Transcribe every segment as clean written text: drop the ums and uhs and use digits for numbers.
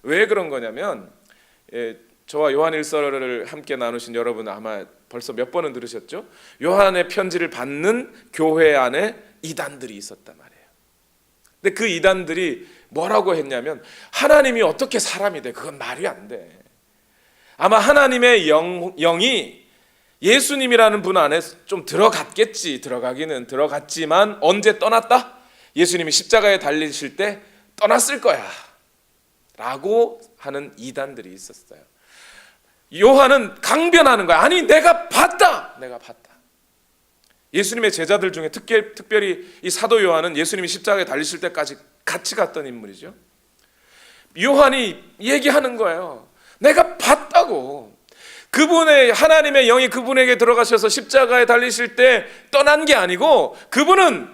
왜 그런 거냐면 저와 요한일서를 함께 나누신 여러분 아마 벌써 몇 번은 들으셨죠? 요한의 편지를 받는 교회 안에 이단들이 있었단 말이에요. 근데 그 이단들이 뭐라고 했냐면 하나님이 어떻게 사람이 돼? 그건 말이 안 돼. 아마 하나님의 영이 예수님이라는 분 안에 좀 들어갔겠지. 들어가기는 들어갔지만 언제 떠났다? 예수님이 십자가에 달리실 때 떠났을 거야 라고 하는 이단들이 있었어요. 요한은 강변하는 거야. 아니 내가 봤다. 예수님의 제자들 중에 특별히 이 사도 요한은 예수님이 십자가에 달리실 때까지 같이 갔던 인물이죠. 요한이 얘기하는 거예요. 내가 봤다고. 그분의 하나님의 영이 그분에게 들어가셔서 십자가에 달리실 때 떠난 게 아니고 그분은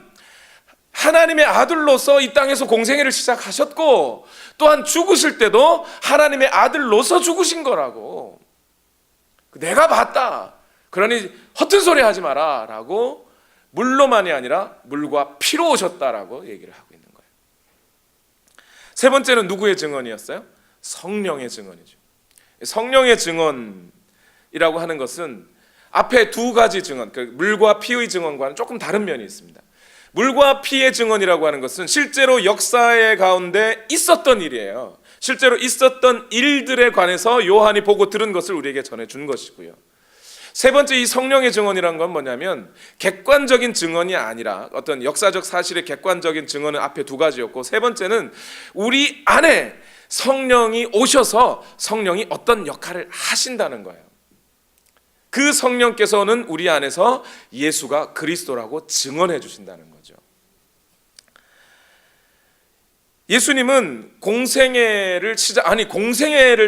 하나님의 아들로서 이 땅에서 공생애를 시작하셨고 또한 죽으실 때도 하나님의 아들로서 죽으신 거라고. 내가 봤다. 그러니 허튼 소리 하지 마라 라고 물로만이 아니라 물과 피로 오셨다라고 얘기를 하고 있는 거예요. 세 번째는 누구의 증언이었어요? 성령의 증언이죠. 성령의 증언이라고 하는 것은 앞에 두 가지 증언, 물과 피의 증언과는 조금 다른 면이 있습니다. 물과 피의 증언이라고 하는 것은 실제로 역사의 가운데 있었던 일이에요. 실제로 있었던 일들에 관해서 요한이 보고 들은 것을 우리에게 전해준 것이고요. 세 번째 이 성령의 증언이란 건 뭐냐면 객관적인 증언이 아니라 어떤 역사적 사실의 객관적인 증언은 앞에 두 가지였고 세 번째는 우리 안에 성령이 오셔서 성령이 어떤 역할을 하신다는 거예요. 그 성령께서는 우리 안에서 예수가 그리스도라고 증언해 주신다는 거죠. 예수님은 공생애를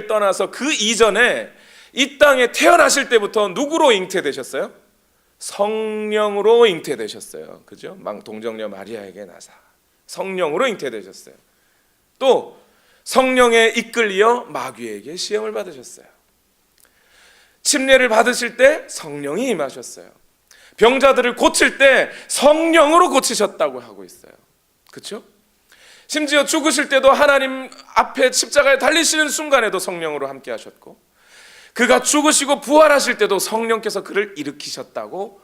떠나서 그 이전에 이 땅에 태어나실 때부터 누구로 잉태되셨어요? 성령으로 잉태되셨어요. 그죠? 동정녀 마리아에게 나사 성령으로 잉태되셨어요. 또 성령에 이끌려 마귀에게 시험을 받으셨어요. 침례를 받으실 때 성령이 임하셨어요. 병자들을 고칠 때 성령으로 고치셨다고 하고 있어요. 그렇죠? 심지어 죽으실 때도 하나님 앞에 십자가에 달리시는 순간에도 성령으로 함께 하셨고 그가 죽으시고 부활하실 때도 성령께서 그를 일으키셨다고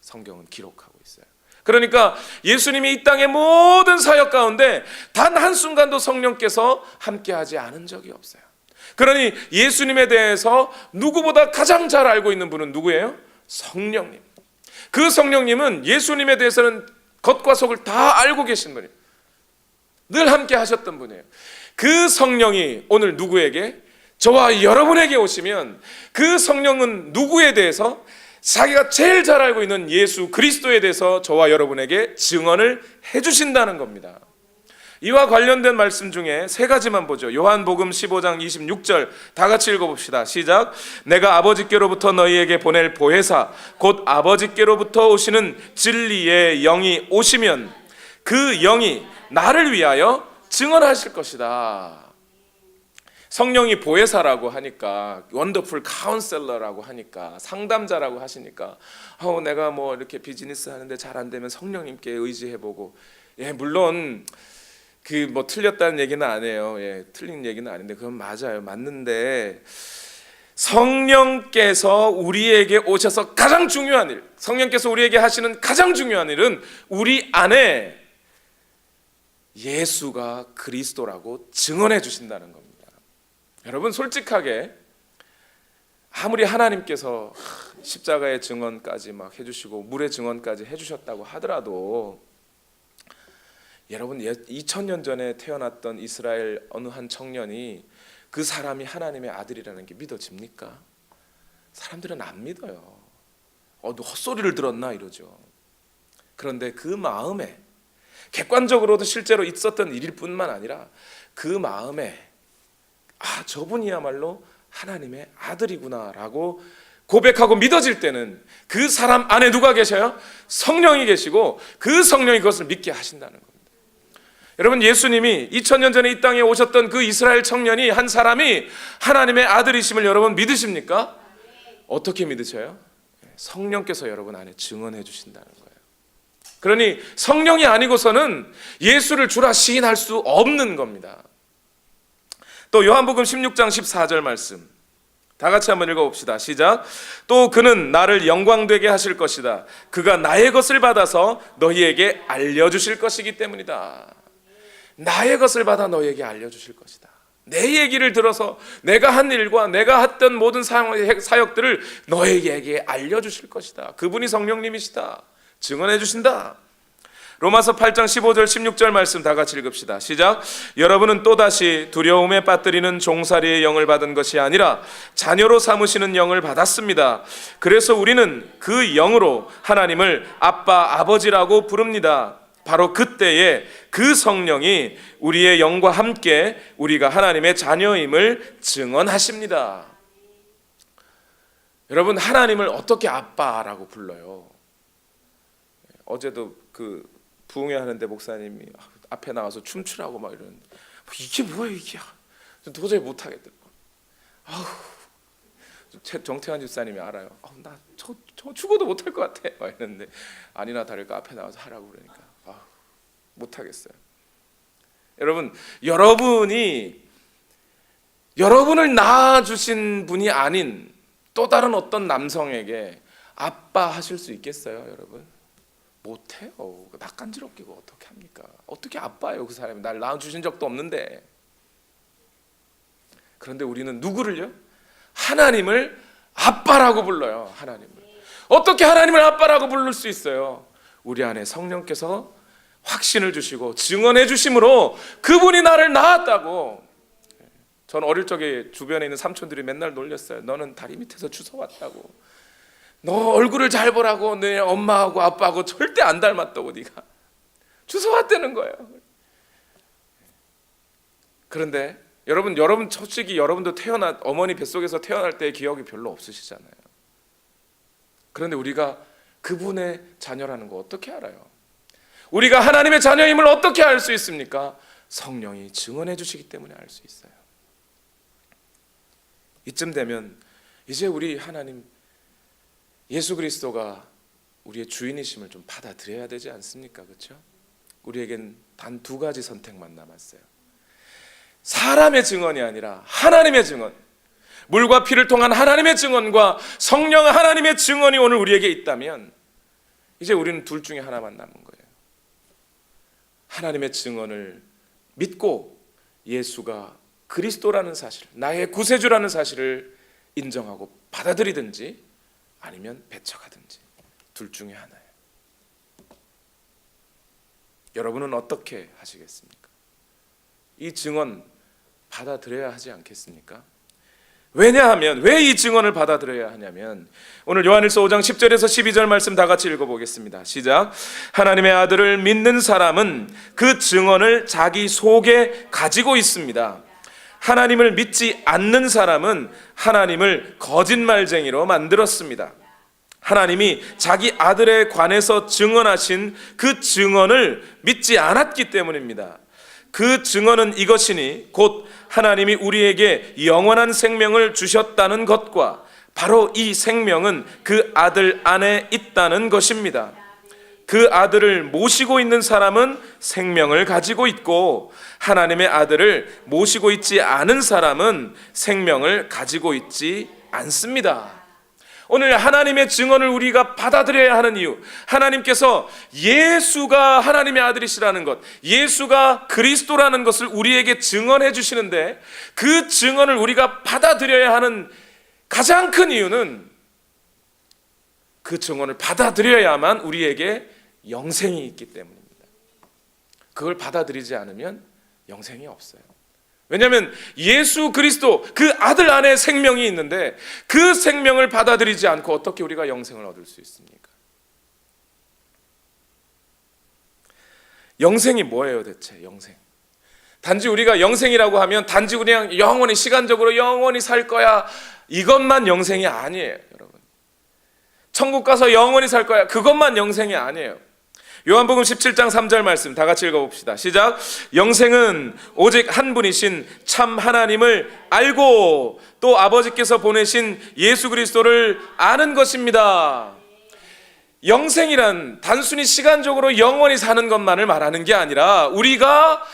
성경은 기록하고 있어요. 그러니까 예수님이 이 땅의 모든 사역 가운데 단 한순간도 성령께서 함께하지 않은 적이 없어요. 그러니 예수님에 대해서 누구보다 가장 잘 알고 있는 분은 누구예요? 성령님. 그 성령님은 예수님에 대해서는 겉과 속을 다 알고 계신 분이에요. 늘 함께 하셨던 분이에요. 그 성령이 오늘 누구에게? 저와 여러분에게 오시면 그 성령은 누구에 대해서? 자기가 제일 잘 알고 있는 예수 그리스도에 대해서 저와 여러분에게 증언을 해주신다는 겁니다. 이와 관련된 말씀 중에 세 가지만 보죠. 요한복음 15장 26절 다 같이 읽어봅시다. 시작. 내가 아버지께로부터 너희에게 보낼 보혜사 곧 아버지께로부터 오시는 진리의 영이 오시면 그 영이 나를 위하여 증언하실 것이다. 성령이 보혜사라고 하니까 원더풀 카운셀러라고 하니까 상담자라고 하시니까 내가 뭐 이렇게 비즈니스 하는데 잘 안 되면 성령님께 의지해보고 물론 그 뭐 틀렸다는 얘기는 안 해요. 틀린 얘기는 아닌데 그건 맞아요. 맞는데 성령께서 우리에게 오셔서 가장 중요한 일, 성령께서 우리에게 하시는 가장 중요한 일은 우리 안에 예수가 그리스도라고 증언해 주신다는 겁니다. 여러분 솔직하게 아무리 하나님께서 십자가의 증언까지 막 해주시고 물의 증언까지 해주셨다고 하더라도 여러분 2000년 전에 태어났던 이스라엘 어느 한 청년이 그 사람이 하나님의 아들이라는 게 믿어집니까? 사람들은 안 믿어요. 너 헛소리를 들었나 이러죠. 그런데 그 마음에 객관적으로도 실제로 있었던 일일 뿐만 아니라 그 마음에 저분이야말로 하나님의 아들이구나라고 고백하고 믿어질 때는 그 사람 안에 누가 계셔요? 성령이 계시고 그 성령이 그것을 믿게 하신다는 겁니다. 여러분 예수님이 2000년 전에 이 땅에 오셨던 그 이스라엘 청년이 한 사람이 하나님의 아들이심을 여러분 믿으십니까? 어떻게 믿으셔요? 성령께서 여러분 안에 증언해 주신다는 거예요. 그러니 성령이 아니고서는 예수를 주라 시인할 수 없는 겁니다. 또 요한복음 16장 14절 말씀 다 같이 한번 읽어봅시다. 시작. 또 그는 나를 영광되게 하실 것이다. 그가 나의 것을 받아서 너희에게 알려주실 것이기 때문이다. 나의 것을 받아 너희에게 알려주실 것이다. 내 얘기를 들어서 내가 한 일과 내가 했던 모든 사역들을 너희에게 알려주실 것이다. 그분이 성령님이시다. 증언해 주신다. 로마서 8장 15절 16절 말씀 다 같이 읽읍시다. 시작. 여러분은 또다시 두려움에 빠뜨리는 종살이의 영을 받은 것이 아니라 자녀로 삼으시는 영을 받았습니다. 그래서 우리는 그 영으로 하나님을 아빠, 아버지라고 부릅니다. 바로 그때에 그 성령이 우리의 영과 함께 우리가 하나님의 자녀임을 증언하십니다. 여러분, 하나님을 어떻게 아빠라고 불러요? 어제도 부흥회 하는데 목사님이 앞에 나와서 춤추라고 막 이러는데 이게 뭐야 이게 도저히 못하겠더라고. 정태환 집사님이 알아요. 나 저 죽어도 못할 것 같아 막 이러는데 아니나 다를까 앞에 나와서 하라고 그러니까 못하겠어요. 여러분, 여러분을 낳아주신 분이 아닌 또 다른 어떤 남성에게 아빠 하실 수 있겠어요, 여러분? 못해요. 낯간지럽게 어떻게 합니까? 어떻게 아빠예요, 그 사람이? 날 낳아주신 적도 없는데. 그런데 우리는 누구를요? 하나님을 아빠라고 불러요. 하나님을. 어떻게 하나님을 아빠라고 부를 수 있어요? 우리 안에 성령께서 확신을 주시고 증언해 주심으로 그분이 나를 낳았다고. 전 어릴 적에 주변에 있는 삼촌들이 맨날 놀렸어요. 너는 다리 밑에서 주워왔다고. 너 얼굴을 잘 보라고. 내 엄마하고 아빠하고 절대 안 닮았다고. 네가 주워왔다는 거예요. 그런데 여러분 솔직히 여러분도 어머니 뱃속에서 태어날 때의 기억이 별로 없으시잖아요. 그런데 우리가 그분의 자녀라는 거 어떻게 알아요? 우리가 하나님의 자녀임을 어떻게 알 수 있습니까? 성령이 증언해 주시기 때문에 알 수 있어요. 이쯤 되면 이제 우리 하나님 예수 그리스도가 우리의 주인이심을 좀 받아들여야 되지 않습니까? 그렇죠? 우리에겐 단 두 가지 선택만 남았어요. 사람의 증언이 아니라 하나님의 증언, 물과 피를 통한 하나님의 증언과 성령 하나님의 증언이 오늘 우리에게 있다면 이제 우리는 둘 중에 하나만 남은 거예요. 하나님의 증언을 믿고 예수가 그리스도라는 사실, 나의 구세주라는 사실을 인정하고 받아들이든지 아니면 배척하든지 둘 중에 하나예요. 여러분은 어떻게 하시겠습니까? 이 증언 받아들여야 하지 않겠습니까? 왜냐하면 왜 이 증언을 받아들여야 하냐면 오늘 요한일서 5장 10절에서 12절 말씀 다 같이 읽어보겠습니다. 시작. 하나님의 아들을 믿는 사람은 그 증언을 자기 속에 가지고 있습니다. 하나님을 믿지 않는 사람은 하나님을 거짓말쟁이로 만들었습니다. 하나님이 자기 아들에 관해서 증언하신 그 증언을 믿지 않았기 때문입니다. 그 증언은 이것이니 곧 하나님이 우리에게 영원한 생명을 주셨다는 것과 바로 이 생명은 그 아들 안에 있다는 것입니다. 그 아들을 모시고 있는 사람은 생명을 가지고 있고 하나님의 아들을 모시고 있지 않은 사람은 생명을 가지고 있지 않습니다. 오늘 하나님의 증언을 우리가 받아들여야 하는 이유, 하나님께서 예수가 하나님의 아들이시라는 것, 예수가 그리스도라는 것을 우리에게 증언해 주시는데 그 증언을 우리가 받아들여야 하는 가장 큰 이유는 그 증언을 받아들여야만 우리에게 영생이 있기 때문입니다. 그걸 받아들이지 않으면 영생이 없어요. 왜냐하면 예수 그리스도 그 아들 안에 생명이 있는데 그 생명을 받아들이지 않고 어떻게 우리가 영생을 얻을 수 있습니까? 영생이 뭐예요 대체? 영생. 단지 우리가 영생이라고 하면 단지 그냥 영원히 시간적으로 영원히 살 거야 이것만 영생이 아니에요. 여러분, 천국 가서 영원히 살 거야 그것만 영생이 아니에요. 요한복음 17장 3절 말씀 다 같이 읽어봅시다. 시작. 영생은 오직 한 분이신 참 하나님을 알고 또 아버지께서 보내신 예수 그리스도를 아는 것입니다. 영생이란 단순히 시간적으로 영원히 사는 것만을 말하는 게 아니라 우리가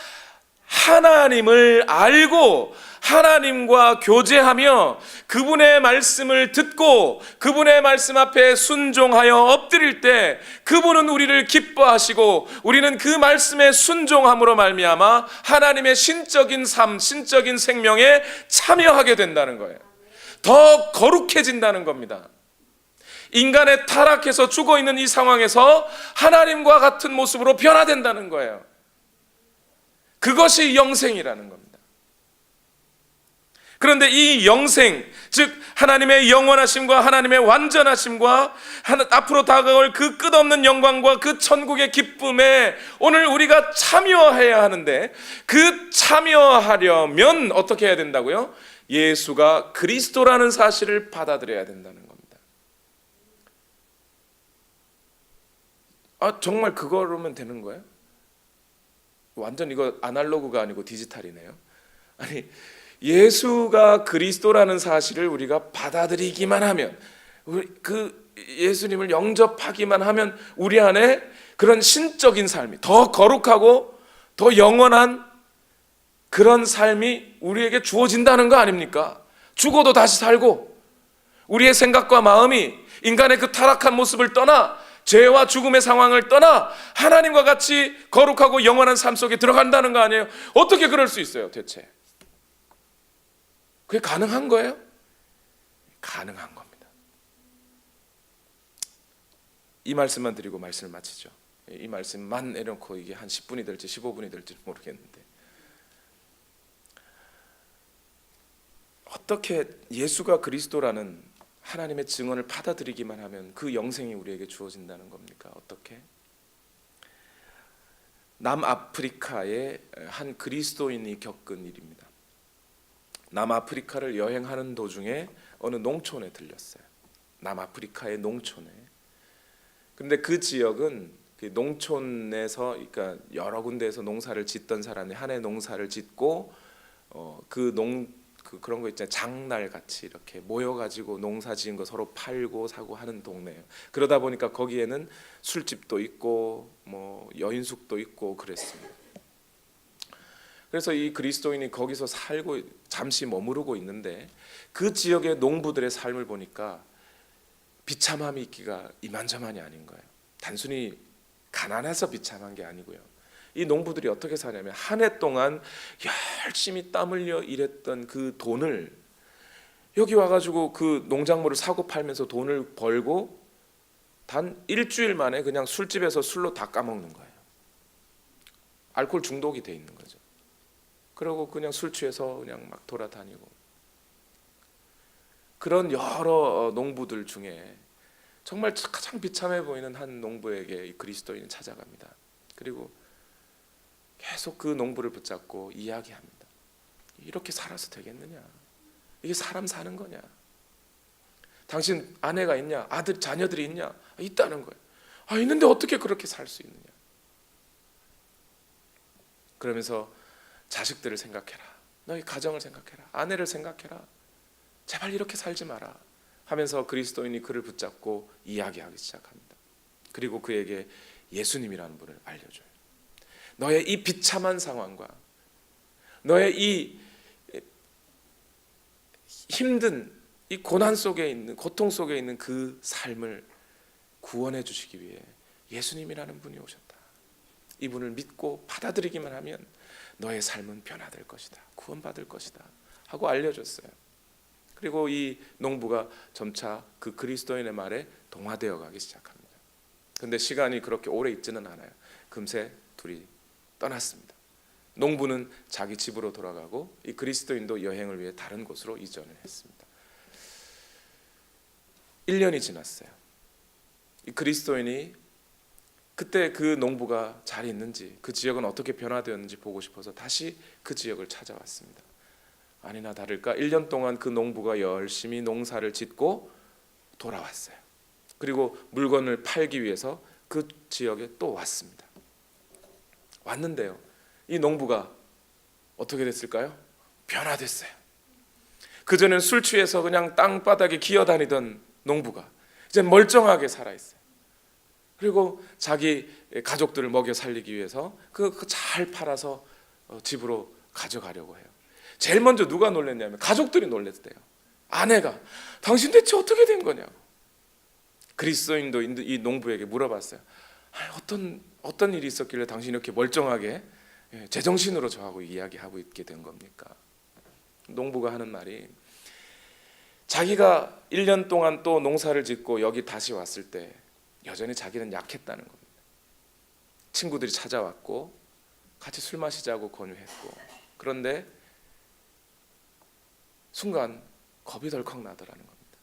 하나님을 알고 하나님과 교제하며 그분의 말씀을 듣고 그분의 말씀 앞에 순종하여 엎드릴 때 그분은 우리를 기뻐하시고 우리는 그 말씀에 순종함으로 말미암아 하나님의 신적인 삶, 신적인 생명에 참여하게 된다는 거예요. 더 거룩해진다는 겁니다. 인간의 타락해서 죽어있는 이 상황에서 하나님과 같은 모습으로 변화된다는 거예요. 그것이 영생이라는 겁니다. 그런데 이 영생, 즉 하나님의 영원하심과 하나님의 완전하심과 앞으로 다가올 그 끝없는 영광과 그 천국의 기쁨에 오늘 우리가 참여해야 하는데, 그 참여하려면 어떻게 해야 된다고요? 예수가 그리스도라는 사실을 받아들여야 된다는 겁니다. 정말 그거로면 되는 거예요? 완전 이거 아날로그가 아니고 디지털이네요. 아니, 예수가 그리스도라는 사실을 우리가 받아들이기만 하면, 그 예수님을 영접하기만 하면 우리 안에 그런 신적인 삶이 더 거룩하고 더 영원한 그런 삶이 우리에게 주어진다는 거 아닙니까? 죽어도 다시 살고 우리의 생각과 마음이 인간의 그 타락한 모습을 떠나 죄와 죽음의 상황을 떠나 하나님과 같이 거룩하고 영원한 삶 속에 들어간다는 거 아니에요? 어떻게 그럴 수 있어요 대체? 그게 가능한 거예요? 가능한 겁니다. 이 말씀만 드리고 말씀을 마치죠. 이 말씀만 내놓고 이게 한 10분이 될지 15분이 될지 모르겠는데, 어떻게 예수가 그리스도라는 하나님의 증언을 받아들이기만 하면 그 영생이 우리에게 주어진다는 겁니까? 어떻게? 남아프리카의 한 그리스도인이 겪은 일입니다. 남아프리카를 여행하는 도중에 어느 농촌에 들렸어요. 남아프리카의 농촌에. 그런데 그 지역은 그 농촌에서, 그러니까 여러 군데에서 농사를 짓던 사람이 한 해 농사를 짓고 그런 거 있잖아요. 장날 같이 이렇게 모여가지고 농사 지은 거 서로 팔고 사고 하는 동네예요. 그러다 보니까 거기에는 술집도 있고 뭐 여인숙도 있고 그랬습니다. 그래서 이 그리스도인이 거기서 살고 잠시 머무르고 있는데, 그 지역의 농부들의 삶을 보니까 비참함이 있기가 이만저만이 아닌 거예요. 단순히 가난해서 비참한 게 아니고요. 이 농부들이 어떻게 사냐면 한 해 동안 열심히 땀 흘려 일했던 그 돈을 여기 와가지고 그 농작물을 사고 팔면서 돈을 벌고 단 일주일 만에 그냥 술집에서 술로 다 까먹는 거예요. 알코올 중독이 돼 있는 거죠. 그리고 그냥 술 취해서 그냥 막 돌아다니고. 그런 여러 농부들 중에 정말 가장 비참해 보이는 한 농부에게 이 그리스도인이 찾아갑니다. 그리고 계속 그 농부를 붙잡고 이야기합니다. 이렇게 살아서 되겠느냐? 이게 사람 사는 거냐? 당신 아내가 있냐? 아들, 자녀들이 있냐? 있다는 거예요. 있는데 어떻게 그렇게 살 수 있느냐? 그러면서 자식들을 생각해라. 너희 가정을 생각해라. 아내를 생각해라. 제발 이렇게 살지 마라 하면서 그리스도인이 그를 붙잡고 이야기하기 시작합니다. 그리고 그에게 예수님이라는 분을 알려줘요. 너의 이 비참한 상황과 너의 이 힘든 이 고난 속에 있는, 고통 속에 있는 그 삶을 구원해 주시기 위해 예수님이라는 분이 오셨다. 이분을 믿고 받아들이기만 하면 너의 삶은 변화될 것이다. 구원받을 것이다 하고 알려줬어요. 그리고 이 농부가 점차 그 그리스도인의 말에 동화되어 가기 시작합니다. 그런데 시간이 그렇게 오래 있지는 않아요. 금세 둘이 떠났습니다. 농부는 자기 집으로 돌아가고 이 그리스도인도 여행을 위해 다른 곳으로 이전을 했습니다. 1년이 지났어요. 이 그리스도인이 그때 그 농부가 잘 있는지, 그 지역은 어떻게 변화되었는지 보고 싶어서 다시 그 지역을 찾아왔습니다. 아니나 다를까 1년 동안 그 농부가 열심히 농사를 짓고 돌아왔어요. 그리고 물건을 팔기 위해서 그 지역에 또 왔습니다. 왔는데요, 이 농부가 어떻게 됐을까요? 변화됐어요. 그전엔 술 취해서 그냥 땅바닥에 기어다니던 농부가 이제 멀쩡하게 살아있어요. 그리고 자기 가족들을 먹여 살리기 위해서 그 잘 팔아서 집으로 가져가려고 해요. 제일 먼저 누가 놀랐냐면 가족들이 놀랬대요. 아내가 당신 대체 어떻게 된 거냐고. 그리스도인도 이 농부에게 물어봤어요. 어떤 일이 있었길래 당신이 이렇게 멀쩡하게 제정신으로 저하고 이야기하고 있게 된 겁니까? 농부가 하는 말이 자기가 1년 동안 또 농사를 짓고 여기 다시 왔을 때 여전히 자기는 약했다는 겁니다. 친구들이 찾아왔고 같이 술 마시자고 권유했고, 그런데 순간 겁이 덜컥 나더라는 겁니다.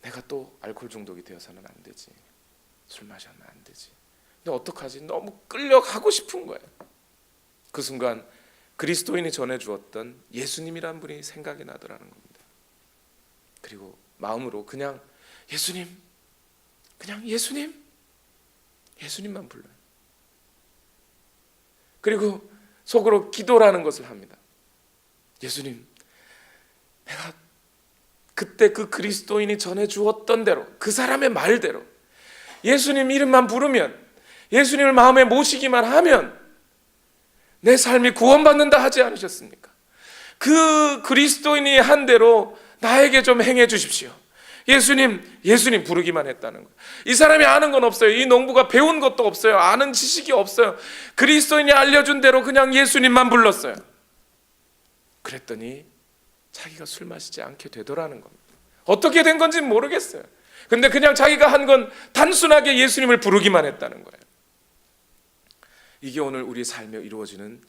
내가 또 알코올 중독이 되어서는 안 되지, 술 마시면 안 되지, 근데 어떡하지? 너무 끌려가고 싶은 거예요. 그 순간 그리스도인이 전해주었던 예수님이란 분이 생각이 나더라는 겁니다. 그리고 마음으로 그냥 예수님, 그냥 예수님만 불러요. 그리고 속으로 기도라는 것을 합니다. 예수님, 내가 그때 그 그리스도인이 전해주었던 대로, 그 사람의 말대로 예수님 이름만 부르면, 예수님을 마음에 모시기만 하면 내 삶이 구원받는다 하지 않으셨습니까? 그 그리스도인이 한 대로 나에게 좀 행해 주십시오. 예수님 부르기만 했다는 거예요. 이 사람이 아는 건 없어요. 이 농부가 배운 것도 없어요. 아는 지식이 없어요. 그리스도인이 알려준 대로 그냥 예수님만 불렀어요. 그랬더니 자기가 술 마시지 않게 되더라는 겁니다. 어떻게 된 건지 모르겠어요. 근데 그냥 자기가 한 건 단순하게 예수님을 부르기만 했다는 거예요. 이게 오늘 우리 삶에 이루어지는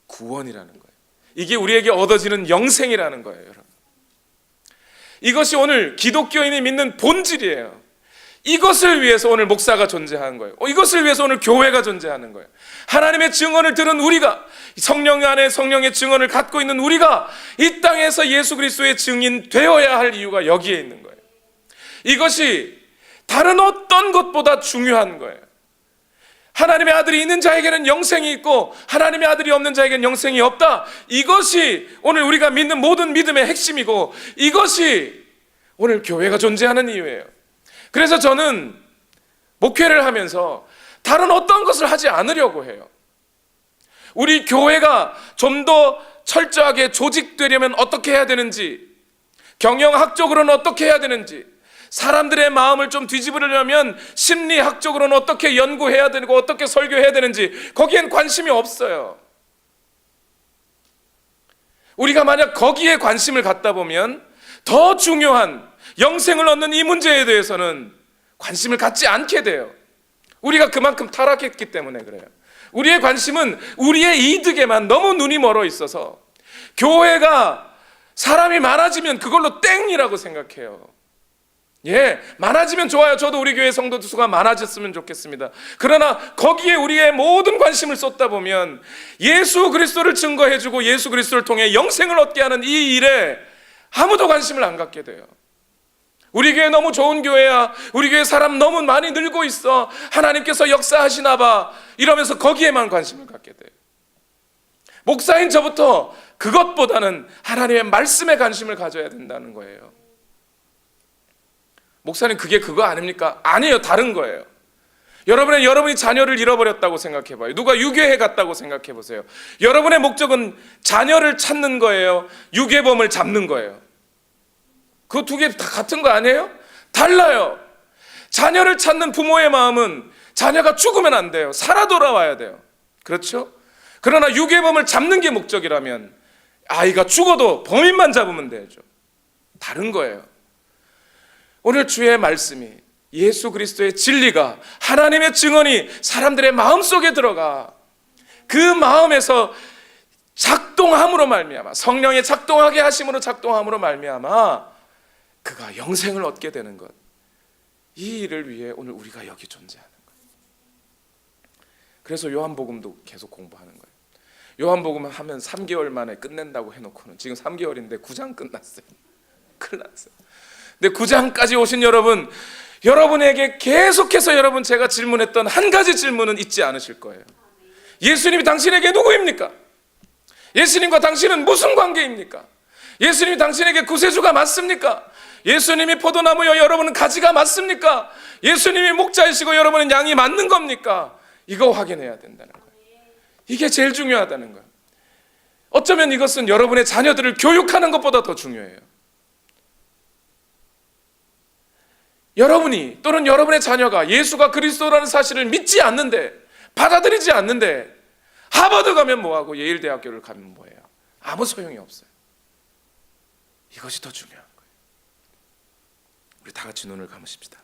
구원이라는 거예요. 이게 우리에게 얻어지는 영생이라는 거예요, 여러분. 이것이 오늘 기독교인이 믿는 본질이에요. 이것을 위해서 오늘 목사가 존재하는 거예요. 이것을 위해서 오늘 교회가 존재하는 거예요. 하나님의 증언을 들은 우리가, 성령 안에 성령의 증언을 갖고 있는 우리가 이 땅에서 예수 그리스도의 증인 되어야 할 이유가 여기에 있는 거예요. 이것이 다른 어떤 것보다 중요한 거예요. 하나님의 아들이 있는 자에게는 영생이 있고 하나님의 아들이 없는 자에게는 영생이 없다. 이것이 오늘 우리가 믿는 모든 믿음의 핵심이고, 이것이 오늘 교회가 존재하는 이유예요. 그래서 저는 목회를 하면서 다른 어떤 것을 하지 않으려고 해요. 우리 교회가 좀 더 철저하게 조직되려면 어떻게 해야 되는지, 경영학적으로는 어떻게 해야 되는지, 사람들의 마음을 좀 뒤집으려면 심리학적으로는 어떻게 연구해야 되고 어떻게 설교해야 되는지, 거기엔 관심이 없어요. 우리가 만약 거기에 관심을 갖다 보면 더 중요한 영생을 얻는 이 문제에 대해서는 관심을 갖지 않게 돼요. 우리가 그만큼 타락했기 때문에 그래요. 우리의 관심은 우리의 이득에만 너무 눈이 멀어 있어서 교회가 사람이 많아지면 그걸로 땡이라고 생각해요. 많아지면 좋아요. 저도 우리 교회 성도 수가 많아졌으면 좋겠습니다. 그러나 거기에 우리의 모든 관심을 쏟다 보면 예수 그리스도를 증거해주고 예수 그리스도를 통해 영생을 얻게 하는 이 일에 아무도 관심을 안 갖게 돼요. 우리 교회 너무 좋은 교회야, 우리 교회 사람 너무 많이 늘고 있어, 하나님께서 역사하시나 봐, 이러면서 거기에만 관심을 갖게 돼요. 목사인 저부터 그것보다는 하나님의 말씀에 관심을 가져야 된다는 거예요. 목사님 그게 그거 아닙니까? 아니에요. 다른 거예요. 여러분이 자녀를 잃어버렸다고 생각해봐요. 누가 유괴해 갔다고 생각해보세요. 여러분의 목적은 자녀를 찾는 거예요, 유괴범을 잡는 거예요? 그 두 개 다 같은 거 아니에요? 달라요. 자녀를 찾는 부모의 마음은 자녀가 죽으면 안 돼요. 살아 돌아와야 돼요. 그렇죠? 그러나 유괴범을 잡는 게 목적이라면 아이가 죽어도 범인만 잡으면 되죠. 다른 거예요. 오늘 주의 말씀이, 예수 그리스도의 진리가, 하나님의 증언이 사람들의 마음속에 들어가 그 마음에서 작동함으로 말미암아, 성령의 작동하게 하심으로 작동함으로 말미암아 그가 영생을 얻게 되는 것, 이 일을 위해 오늘 우리가 여기 존재하는 거예요. 그래서 요한복음도 계속 공부하는 거예요. 요한복음 하면 3개월 만에 끝낸다고 해놓고는 지금 3개월인데 9장 끝났어요. 큰일 났어요. 근데 9장까지 오신 여러분, 여러분에게 계속해서 여러분 제가 질문했던 한 가지 질문은 잊지 않으실 거예요. 예수님이 당신에게 누구입니까? 예수님과 당신은 무슨 관계입니까? 예수님이 당신에게 구세주가 맞습니까? 예수님이 포도나무여 여러분은 가지가 맞습니까? 예수님이 목자이시고 여러분은 양이 맞는 겁니까? 이거 확인해야 된다는 거예요. 이게 제일 중요하다는 거예요. 어쩌면 이것은 여러분의 자녀들을 교육하는 것보다 더 중요해요. 여러분이 또는 여러분의 자녀가 예수가 그리스도라는 사실을 믿지 않는데, 받아들이지 않는데 하버드 가면 뭐하고 예일대학교를 가면 뭐해요? 아무 소용이 없어요. 이것이 더 중요한 거예요. 우리 다 같이 눈을 감으십시다.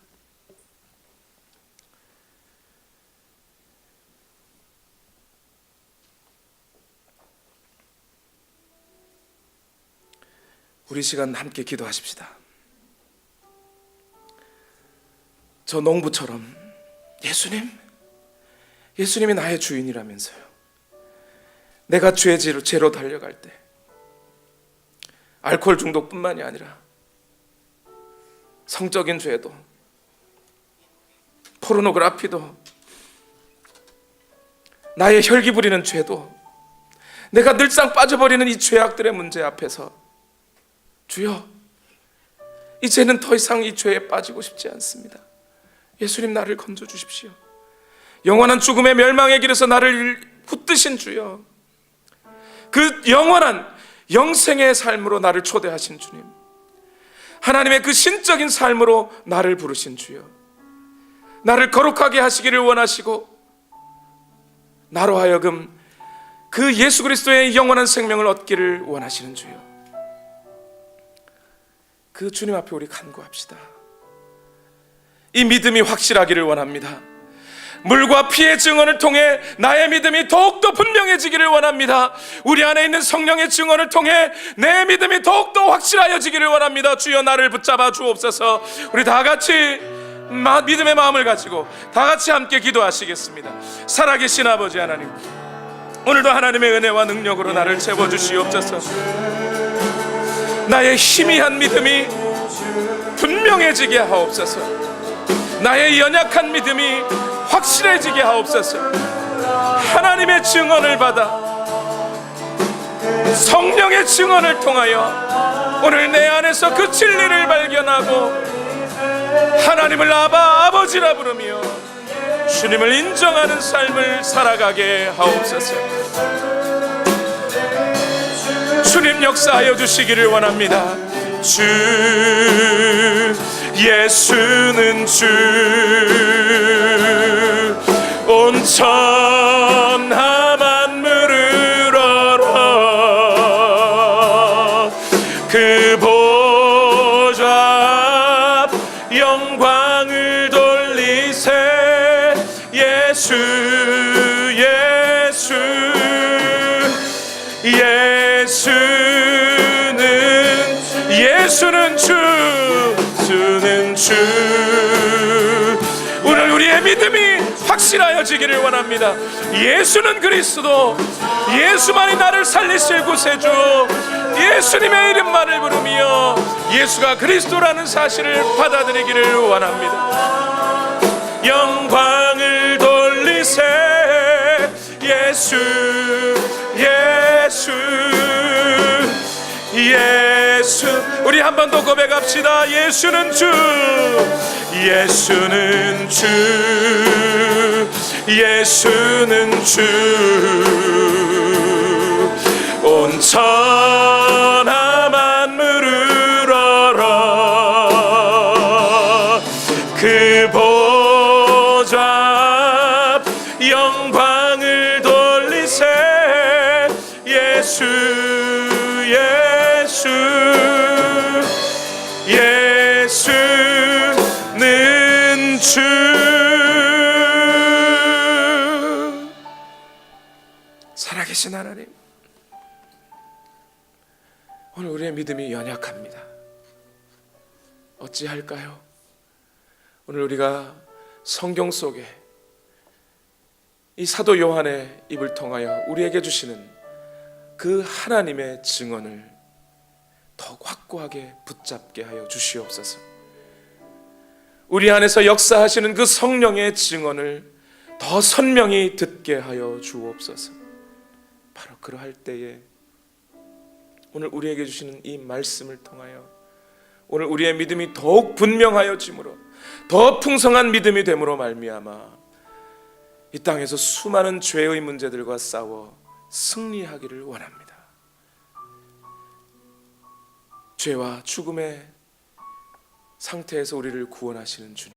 우리 시간 함께 기도하십시다. 저 농부처럼 예수님이 나의 주인이라면서요. 내가 죄로 달려갈 때 알코올 중독뿐만이 아니라 성적인 죄도, 포르노그래피도, 나의 혈기 부리는 죄도, 내가 늘상 빠져버리는 이 죄악들의 문제 앞에서 주여, 이제는 더 이상 이 죄에 빠지고 싶지 않습니다. 예수님, 나를 건져 주십시오. 영원한 죽음의 멸망의 길에서 나를 붙드신 주여, 그 영원한 영생의 삶으로 나를 초대하신 주님, 하나님의 그 신적인 삶으로 나를 부르신 주여, 나를 거룩하게 하시기를 원하시고 나로 하여금 그 예수 그리스도의 영원한 생명을 얻기를 원하시는 주여, 그 주님 앞에 우리 간구합시다. 이 믿음이 확실하기를 원합니다. 물과 피의 증언을 통해 나의 믿음이 더욱더 분명해지기를 원합니다. 우리 안에 있는 성령의 증언을 통해 내 믿음이 더욱더 확실하여지기를 원합니다. 주여, 나를 붙잡아 주옵소서. 우리 다 같이 믿음의 마음을 가지고 다 같이 함께 기도하시겠습니다. 살아계신 아버지 하나님, 오늘도 하나님의 은혜와 능력으로 나를 채워주시옵소서. 나의 희미한 믿음이 분명해지게 하옵소서. 나의 연약한 믿음이 확실해지게 하옵소서. 하나님의 증언을 받아, 성령의 증언을 통하여 오늘 내 안에서 그 진리를 발견하고 하나님을 아버지라 부르며 주님을 인정하는 삶을 살아가게 하옵소서. 주님, 역사하여 주시기를 원합니다. 주 예수는 주, 온 천하 만물을 알아. 그 보좌 앞 영광을 돌리세. 예수는 주, 주는 주. 오늘 우리의 믿음이 확실하여지기를 원합니다. 예수는 그리스도, 예수만이 나를 살리실 구세주, 예수님의 이름만을 부르며 예수가 그리스도라는 사실을 받아들이기를 원합니다. 영광을 돌리세. 예수, 우리 한 번 더 고백합시다. 예수는 주, 예수는 주, 예수는 주. 온 천하 만물을 알아. 그 보좌 앞 영광을 돌리세. 예수는 주. 살아계신 하나님, 오늘 우리의 믿음이 연약합니다. 어찌할까요? 오늘 우리가 성경 속에 이 사도 요한의 입을 통하여 우리에게 주시는 그 하나님의 증언을 더욱 확고하게 붙잡게 하여 주시옵소서. 우리 안에서 역사하시는 그 성령의 증언을 더 선명히 듣게 하여 주옵소서. 바로 그러할 때에 오늘 우리에게 주시는 이 말씀을 통하여 오늘 우리의 믿음이 더욱 분명하여짐으로, 더 풍성한 믿음이 됨으로 말미암아 이 땅에서 수많은 죄의 문제들과 싸워 승리하기를 원합니다. 죄와 죽음의 상태에서 우리를 구원하시는 주님.